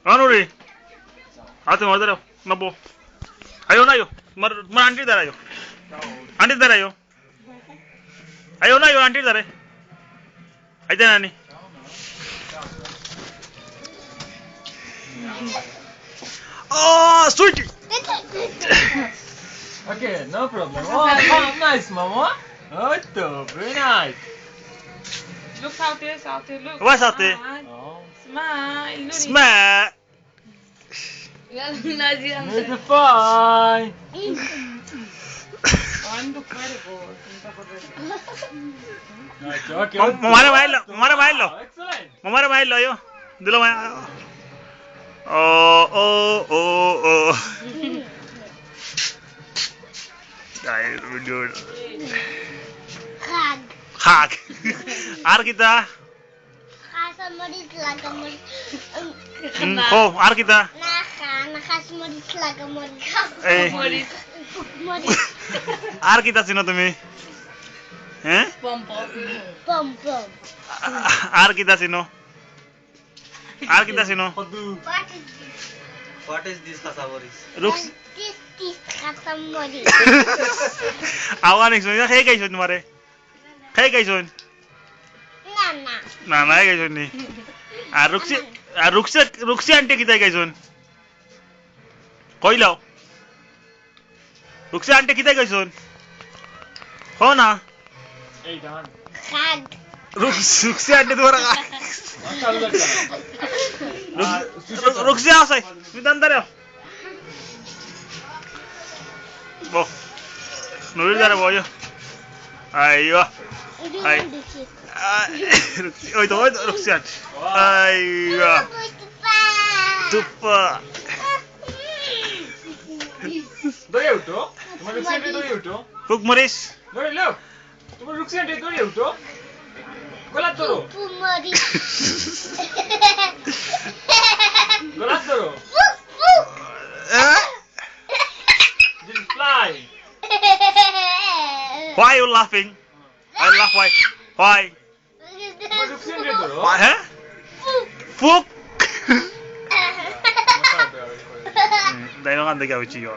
Anuri. Hace más de no puedo. Ayo na yo. Mar auntie dar ayo. Auntie dar ayo. Ayo na yo auntie dar. Ayo nani. Oh, sweet. Okay, no problem. Oh, nice, Mama. Oh, very nice. Look out there, look. What's out there? Oh, Smile. Look. Smile. make it fine. Ando cuervo. Okay. Mamara bailo. Excellent. Mamara bailo yo. Dilo ma. Oh. Ay, dude. Hak. Ar kita. Khasmodis lagamod. Oh, ar kita. Khasmodis lagamod. Eh. Ar kita sino tumi? Eh? Pom. Ar kita sino? Ar kita sino? What is this Khasamoris? Ruks. This khasmodis. Awan iksun ya kayak guys तुम्हारे. Kayak guys on. Nana. ना guys on नी. Ruksi aunty kita guys on. कोई लाओ. Ruksi aunty kita guys on. हो ना. Hey, Dan. Khag. Ruksi aunty तुम्हारा का. रुक्सी आओ सही. मैं अंदर आओ. Bo. Nulir dara boyo. Ayo. Ay. Oi to Ruksiat. Ayo. Tupa. Doi uto. Tumar ruksiyante doi uto. Hook Morris. Doi lo. Tumar ruksiyante doi uto. Golat doro. Pumodis. Golat doro. Just fly. Why are you laughing? I laugh why? Why? Tumar ruksiyante doro. Why? Huh? Fook. Dai non anda che uccido.